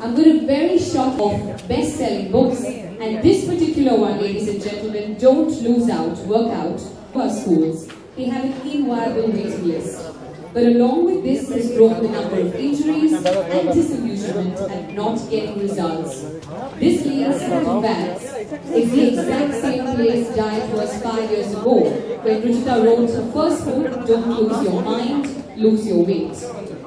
I'm going to very short of best-selling books, and this particular one, ladies and gentlemen, Don't Lose Out, Work Out, for schools. They have an inviolable waiting list. But along with this has grown the number of injuries and disillusionment at not getting results. This leads to VADS. It's the exact same place Diet was 5 years ago, when Ruchita wrote her first book, Don't Lose Your Mind, Lose Your Weight.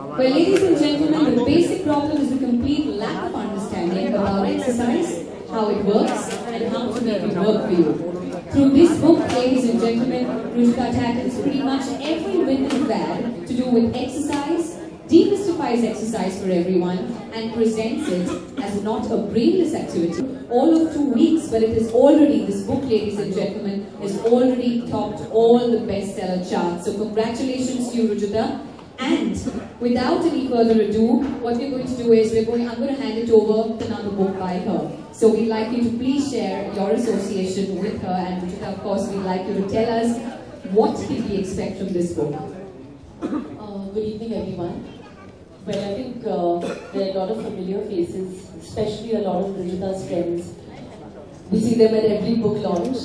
Well, ladies and gentlemen, the basic problem is the complete lack of understanding about exercise, how it works, and how to make it work for you. Through this book, ladies and gentlemen, Ruchita tackles pretty much every myth and fad to do with exercise, demystifies exercise for everyone, and presents it as not a brainless activity. All of 2 weeks, but it is already, this book, ladies and gentlemen, has already topped all the bestseller charts. So congratulations to you, Ruchita. And without any further ado, what we're going to do is I'm going to hand it over to another book by her. So we'd like you to please share your association with her, and Ruchita, of course, we'd like you to tell us what can we expect from this book. Good evening, everyone. Well, I think there are a lot of familiar faces, especially a lot of Ruchita's friends. We see them at every book launch,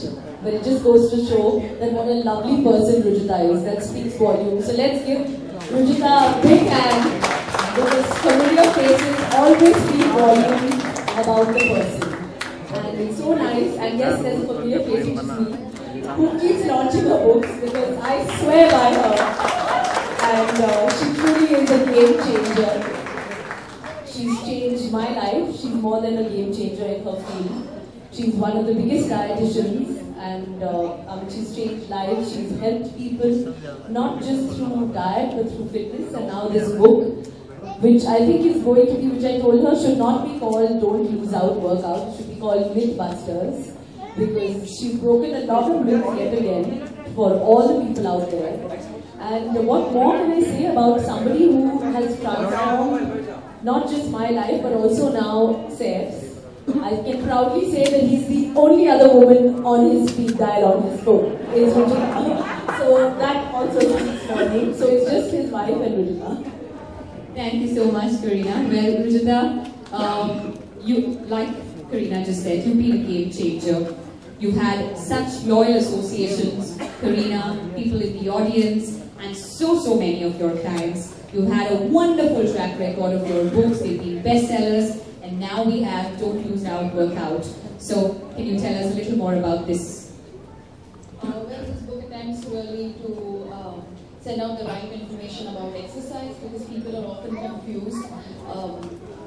but it just goes to show that what a lovely person Ruchita is. That speaks volumes. So let's give Ruchita a big hand, because familiar faces always speak volumes about the person. And it's so nice, and yes, there's a familiar face, which is me, who keeps launching her books, because I swear by her. And she truly is a game changer. She's changed my life. She's more than a game changer in her field. She's one of the biggest dietitians, and she's changed lives. She's helped people not just through diet but through fitness. And now this book, which I think is going to be, which I told her should not be called Don't Lose Out, Work Out. It should be called Mythbusters, because she's broken a lot of myths yet again for all the people out there. And what more can I say about somebody who has transformed not just my life but also now Saif's? I can proudly say that he's the only other woman on his speed dial on his phone, is Ruchita. So that also speaks for me. So it's just his wife and Ruchita. Thank you so much, Karina. Well, Ruchita, you, like Karina just said, you've been a game changer. You've had such loyal associations, Karina, people in the audience, and so many of your clients. You've had a wonderful track record of your books. They've been bestsellers. And now we have Don't Lose Out, Work Out. So, can you tell us a little more about this? Well, this book attempts really to send out the right information about exercise, because people are often confused.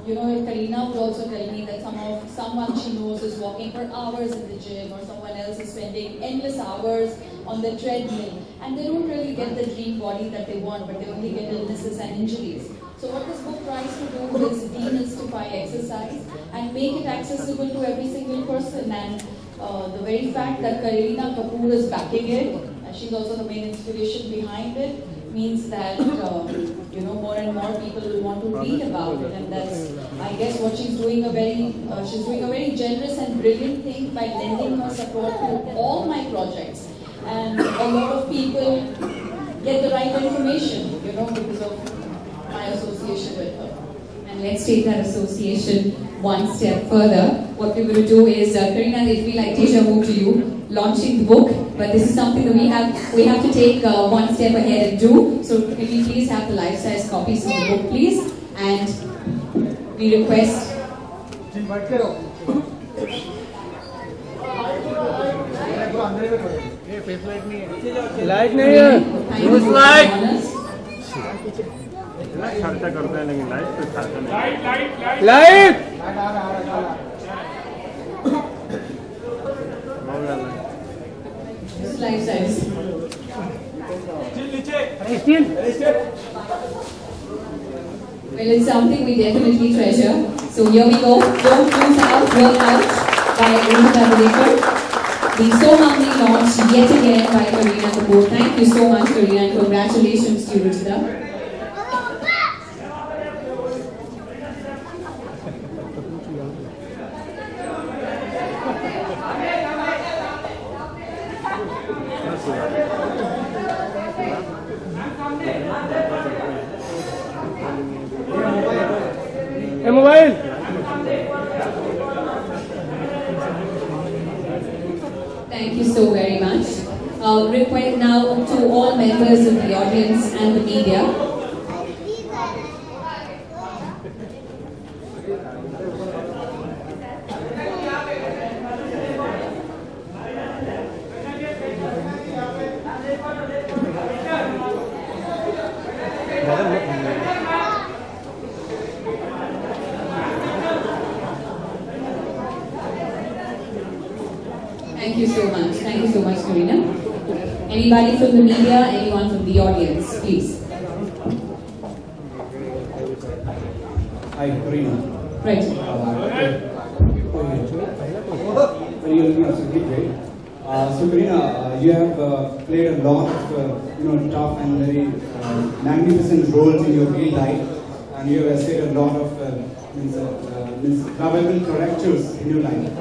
Karina would also tell me that someone she knows is walking for hours in the gym, or someone else is spending endless hours on the treadmill, and they don't really get the dream body that they want, but they only get illnesses and injuries. So what this book tries to do is demystify exercise and make it accessible to every single person. And the very fact that Kareena Kapoor is backing it, and she's also the main inspiration behind it, means that more and more people will want to read about it. And that's, I guess, what she's doing a very generous and brilliant thing by lending her support to all my projects. And a lot of people get the right information, because of my association with her. And let's take that association one step further. What we're going to do is, Karina, it'll be like deja vu to you, launching the book, but this is something that we have to take one step ahead and do. So can we please have the life-size copies of the book, please? And we request... light नहीं है खर्चा करते हैं लेकिन light पे खर्चा नहीं light life size. Well, it's something we definitely treasure. So here we go. Don't Lose Out, Work Out by Ruchita Videkar. We so humbly launched yet again by Kareena Kapoor. Thank you so much, Kareena, and congratulations to you, Ruchita. Mobile Thank you so very much. Request now to all members of the audience and the media. Thank you so much. Thank you so much, Karina. Anybody from the media, anyone from the audience, please. Hi, Karina. Right. So Karina, you have played a lot of tough and very magnificent roles in your real life, and you have essayed a lot of lovable characters in your life.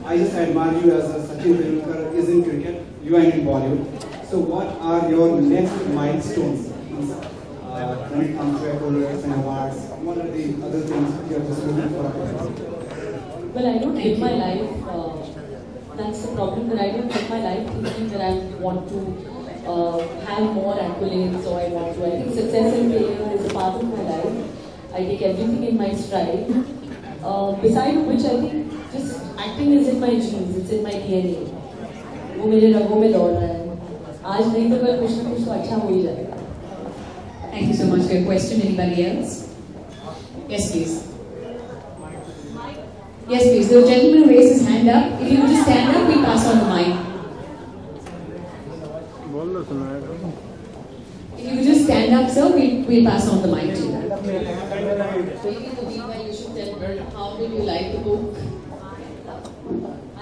I just admire you as a Sachin Tendulkar is in cricket, you are in Bollywood. So what are your next milestones when it comes to accolades and awards? What are the other things you are just looking for? Well, I don't live my life, that's the problem, that I don't live my life thinking that I want to have more accolades, or I want to. I think success and failure is a part of my life. I take everything in my stride. Beside which I think just acting is in my genes, it's in my DNA. वो मेरे रगों में दौड़ रहा है. आज नहीं तो कल कुछ ना कुछ तो अच्छा हो ही जाएगा. Thank you so much for your question. Anybody else? Yes, please. Yes, please. The gentleman who raised his hand up. If you would just stand up, we pass on the mic. If you would just stand up, sir, we'll pass on the mic to you. Maybe the meanwhile you should tell me, how did you like the book?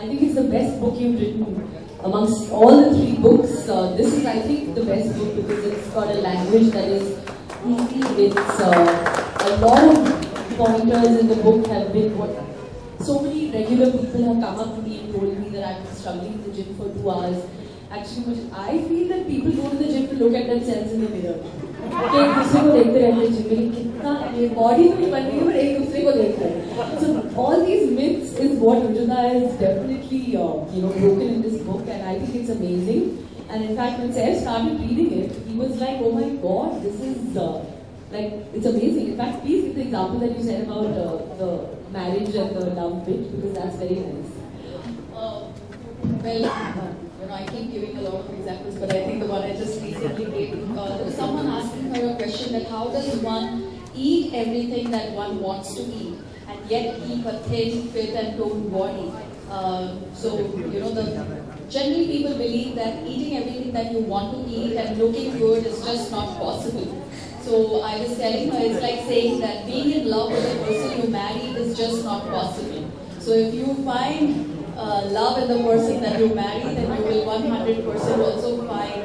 I think it's the best book you've written. Amongst all the 3 books, this is, I think, the best book because it's got a language that is easy. It's a lot of pointers in the book have been what so many regular people have come up to me and told me that I've been struggling in the gym for 2 hours. Actually, I feel that people go to the gym to look at themselves in the mirror. कि एक दूसरे को देखते रहते हैं gym में कितना ये बॉडी तो नहीं बन रही है पर एक दूसरे को देख रहे हैं. So all these myths is what Rujuta is definitely broken in this book, and I think it's amazing. And in fact, when Seth started reading it, he was like, "Oh my God, this is like it's amazing." In fact, please give the example that you said about the marriage and the love bit because that's very nice. Well, I keep giving a lot of examples, but I think the one I just recently gave, there was someone asking her a question that how does one eat everything that one wants to eat and yet keep a thin, fit and toned body? Generally people believe that eating everything that you want to eat and looking good is just not possible. So I was telling her, it's like saying that being in love with the person you marry is just not possible. So if you find love in the person that you marry, then you will 100% also find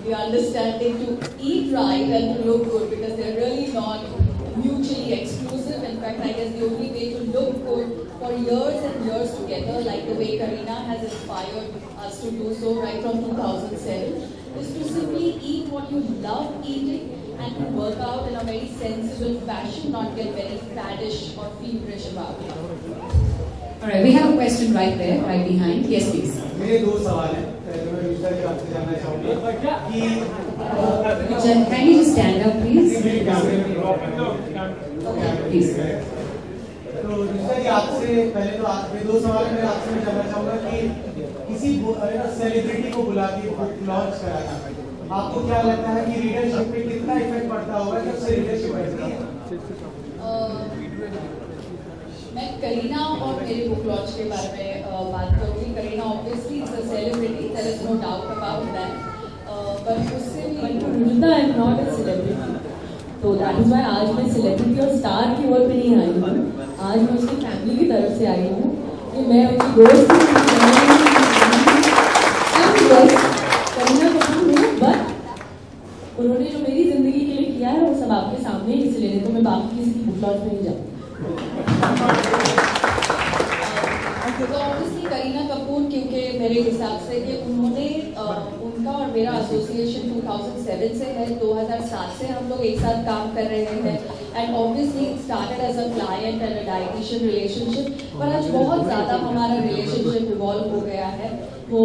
the understanding to eat right and to look good, because they're really not mutually exclusive. In fact, I guess the only way to look good for years and years together, like the way Karina has inspired us to do so right from 2007, is to simply eat what you love eating and to work out in a very sensible fashion, not get very faddish or feverish about it. Alright, we have a question right there, right behind. Yes, please. मेरे 2 सवाल हैं. पहले मैं ऋषा जी आपसे जानना चाहूँगा कि Can you just stand up, please? Okay, please. तो ऋषा जी आपसे पहले तो मेरे 2 सवाल हैं. मैं आपसे जानना चाहूँगा कि किसी सेलिब्रिटी को बुला के बुक लॉन्च कराना, आपको क्या लगता है कि रीडरशिप पे कितना इफेक्ट पड़ता होगा जब से रीडरशिप बढ़ती है? मैं करीना और मेरे बुक लॉन्च के बारे में बात करूँगी. Kareena obviously is a celebrity, there is no doubt about that, पर उससे भी Rujuta is not a celebrity. तो that is why आज मैं सेलिब्रिटी और स्टार की ओर पे नहीं आई हूँ. आज मैं उसकी फैमिली की तरफ से आई हूँ कि मैं उनकी दोस्त करीना कपूर हूँ, बट उन्होंने जो मेरी जिंदगी के लिए किया है वो सब आपके सामने ही, इसलिए तो मैं बाकी किसी की बुक लॉन्च में नहीं जाऊँ. तो ऑब्वियसली करीना कपूर, क्योंकि मेरे हिसाब से कि उन्होंने उनका और मेरा एसोसिएशन 2007 से है. 2007 से हम लोग एक साथ काम कर रहे हैं. and obviously it started as a client and a dietitian relationship, पर आज बहुत ज़्यादा हमारा relationship evolve हो गया है. वो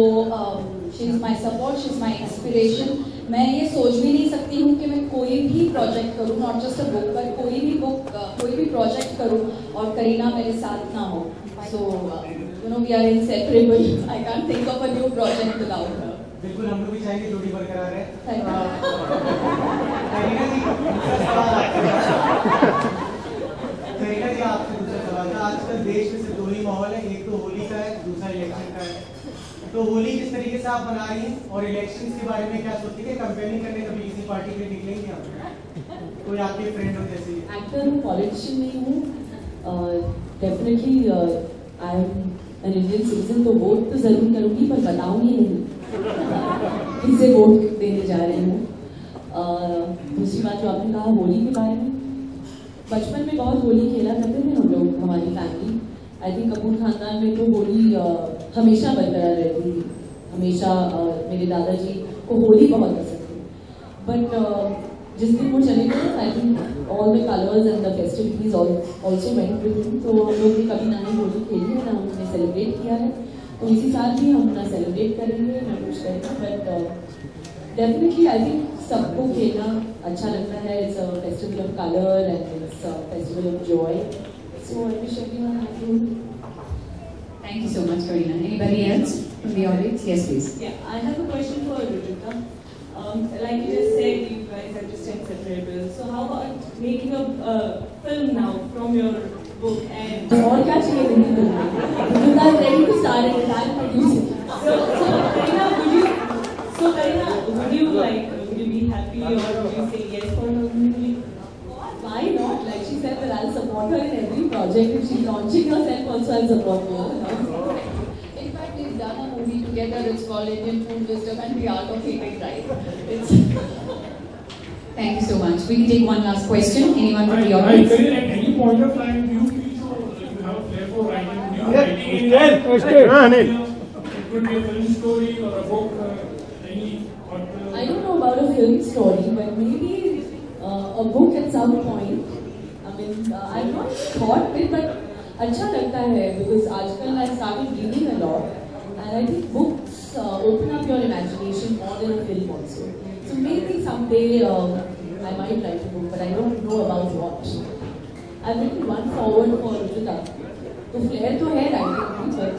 she is my support, she is my inspiration. मैं ये सोच भी नहीं सकती हूँ कि मैं कोई भी प्रोजेक्ट करूँ, नॉट जस्ट अ बुक, पर कोई भी प्रोजेक्ट करूँ और करीना मेरे साथ ना हो. So you know we are inseparable. I can't think of a new project without her. बिल्कुल हम लोग भी चाहेंगे जोड़ी बरकरार है. Thank you. करीना जी दूसरा सवाल करीना जी आपसे दूसरा सवाल था. आजकल देश में सिर्फ दो ही माहौल है, एक तो होली का है, दूसरा इलेक्शन का है. तो होली किस तरीके से आप मना रही हैं और इलेक्शंस के बारे में क्या सोचती है? कंपेनिंग करने कभी किसी पार्टी के निकलेंगे आप? कोई आपके फ्रेंड हो जैसे? एक्टर हूँ, पॉलिटिशियन नहीं हूँ. Definitely I am an Indian citizen, तो वोट तो जरूर करूँगी, पर बताऊँगी नहीं किसे वोट देने जा रही हूँ. दूसरी बात जो आपने कहा होली के बारे में, बचपन में बहुत होली खेला करते थे हम लोग, हमारी फैमिली. आई थिंक कपूर खानदान में तो होली हमेशा बरकरार रहती थी. हमेशा मेरे दादाजी को होली बहुत पसंद थी. बट जिस दिन वो चले गए, I think all the colours and the festivities also went with him. तो हम लोग ने कभी ना ही होली खेली है, ना हमने सेलिब्रेट किया है. तो इसी साल भी हम ना सेलिब्रेट करेंगे ना कुछ करेंगे. बट डेफिनेटली आई थिंक सबको खेलना अच्छा लगता है. It's a festival of colour and it's a festival of Joy. So I wish everyone a happy Holi. Thank you so much, Karina. Anybody else from the audience? Yes, please. Yeah, I have a question for Rujuta. Like you just said, you guys are just inseparable. So how about making a film now from your book? And और क्या चाहिए नहीं तो Rujuta is ready to start it and I'm producing. So Karina, would you be happy or would you say yes for her movie? Why not? Like she said that I'll support her in every project. If she's launching herself also, I'll support her. In fact, we've done a movie together. It's called Indian Food Wisdom and the Art of Eating Right. It's Thank you so much. We can take one last question. Anyone from the At audience? any point of time, do you feel so like you have a flair for writing? Do you writing anything? It could be a film story or a book, any. I don't know about a film story, but maybe a book at some point. I mean, I've not thought it, but अच्छा लगता है because आजकल I started reading a lot, and I think books open up your imagination more than a film also. So maybe someday I might write a book, but I don't know about what. I've written one forward for Rujuta. तो flair तो है writing की, but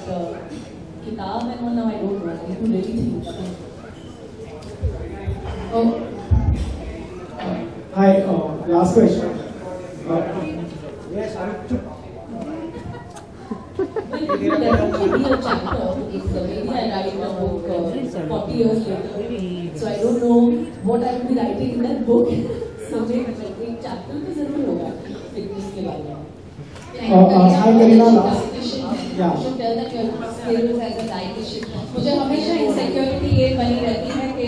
किताब and all now I don't know. I need to really think. Oh, Hi, last question. Yes, Well, it will definitely be a chapter if maybe I write a book 40 years later. So I don't know what I will be writing in that book. So maybe एक chapter तो जरूर होगा fitness के बारे में. Hi, Karina. You should tell that your skills as a dietitian. मुझे हमेशा insecurity ये बनी रहती है कि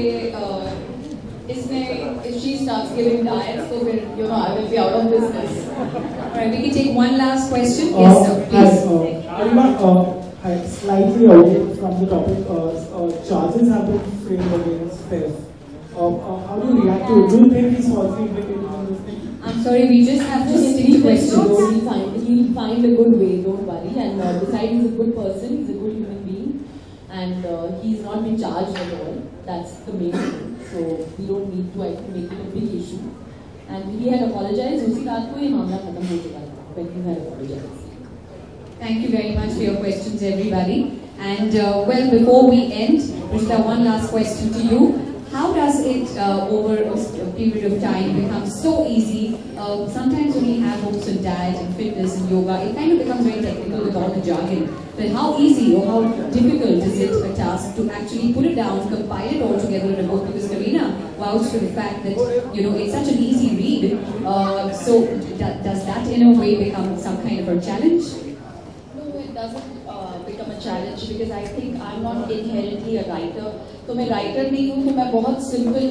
इसमें if she starts giving diets, तो फिर I will be out of business. all right. We can take one last question. Yes, sir. Please. Hi, slightly away from the topic. Charges have been framed against theft. How do you react to it? Do you think he's falsely implicated in this thing? I'm sorry. We just have just 3 questions. He'll find a good way. Don't worry. And besides, he's a good person. He's a good human being, and he's not been charged at all. That's the main thing. So we don't need to make it a big issue. And he had apologized. उसी रात को ये मामला खत्म हो चुका था. When he had apologized. Thank you very much for your questions, everybody. And well, before we end, Rishta, one last question to you. How does it, over a period of time, become so easy? Sometimes when we have books on diet and fitness and yoga, it kind of becomes very technical with all the jargon. But how easy or how difficult is it a task to actually put it down, compile it all together in a book? Because Karina vouched for the fact that it's such an easy read. So does that in a way become some kind of a challenge? No, it doesn't become a challenge because I think I'm not inherently a writer. तो मैं writer नहीं हूँ, तो मैं बहुत simple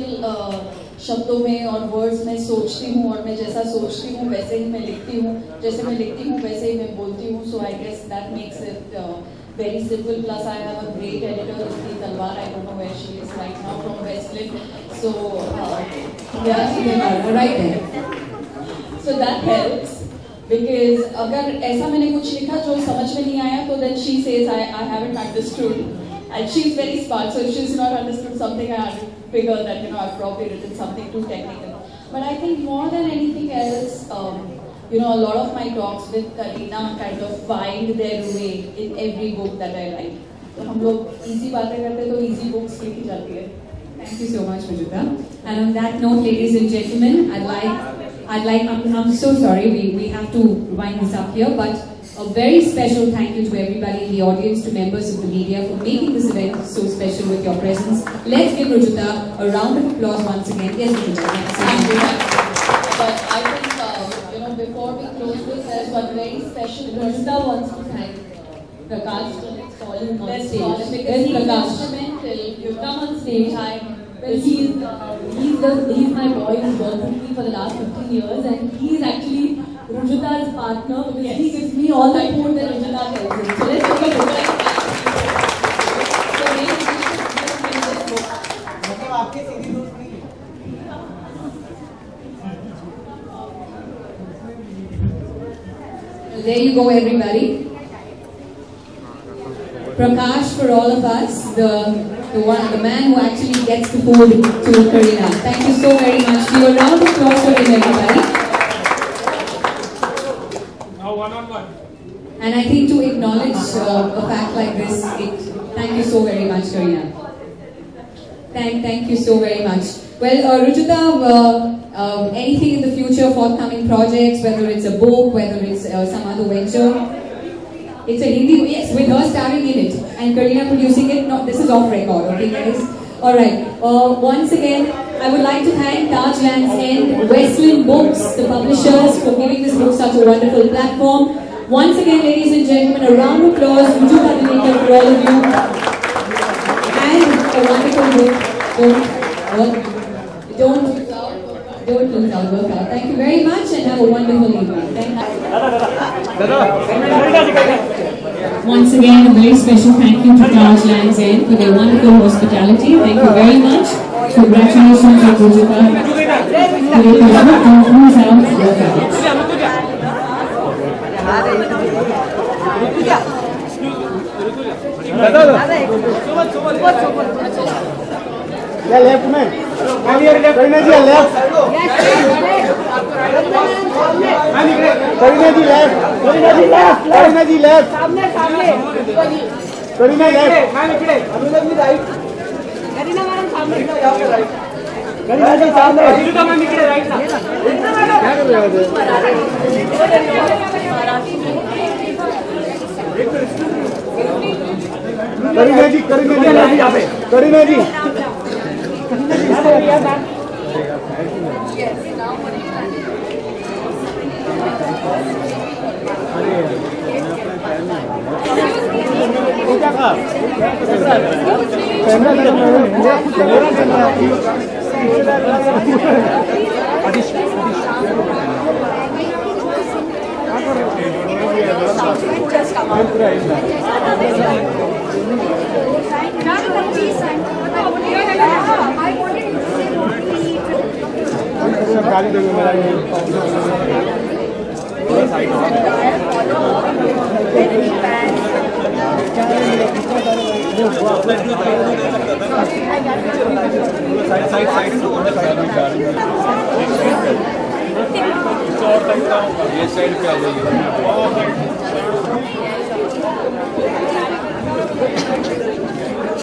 शब्दों में और words में सोचती हूँ और मैं जैसा सोचती हूँ वैसे ही मैं लिखती हूँ, जैसे मैं लिखती हूँ वैसे ही मैं बोलती हूँ. So I guess that makes it very simple. Plus I have a great editor, Ruchi Talwar. I don't know where she is right now, from Westland. So yeah, Right then. So that helps. Because अगर ऐसा मैंने कुछ लिखा जो समझ में नहीं आया तो then she says I haven't understood, and she's very smart, so if she's not understood something I have to figure that I've probably written something too technical. But I think more than anything else, a lot of my talks with Kareena kind of find their way in every book that I write. तो हम लोग easy बातें करते तो easy books लिखी जाती है. Thank you so much, Rujuta. And on that note, ladies and gentlemen, I'm so sorry, we have to wind this up here, but a very special thank you to everybody in the audience, to members of the media for making this event so special with your presence. Let's give Rujuta a round of applause once again. Yes, Rujuta. Thank you. But I think, before we close this, there's one very special Rujuta wants to thank Prakash. Let's call him on Let's stage. call him because Where's he's Prakash? instrumental. Come on stage. Well, he's my boy who's worked with me for the last 15 years, and he's actually Rujuta's partner because he gives me all the food that Rujuta tells him. So let's take a look. मतलब आपके सीधी दोस्त नहीं है। There you go, everybody. Prakash for all of us, the man who actually gets the food to Kareena. Thank you so very much. Give a round of applause for him, everybody. Now one-on-one. And I think to acknowledge a fact like this, thank you so very much, Kareena. Thank you so very much. Well, Rujuta, anything in the future, forthcoming projects, whether it's a book, whether it's some other venture? It's a Hindi, yes, with her starring in it and Kareena producing it. No, this is off record, okay guys? Alright, once again, I would like to thank Taj Lands End, Westland Books, the publishers, for giving this book such a wonderful platform. Once again, ladies and gentlemen, a round of applause, Rujuta Dinekar, for all of you. And a wonderful book, don't lose out, work out. Thank you very much and have a wonderful evening. Thank you. Once again, a very special thank you to Taj Lands End for their wonderful hospitality. Thank you very much. Congratulations to Rujuta. Don't lose out, work out. Yeah, left man. Kareena ji left. Kareena ji left. Kareena ji left. Kareena left. Anurag ji right. Kareena madam सामने. Kareena ji सामने. Rujuta ma'am इकडे right ना. क्या कर रहे हो? Kareena ji यहाँ पे. Kareena ji. ये साइड पे आ जाइए।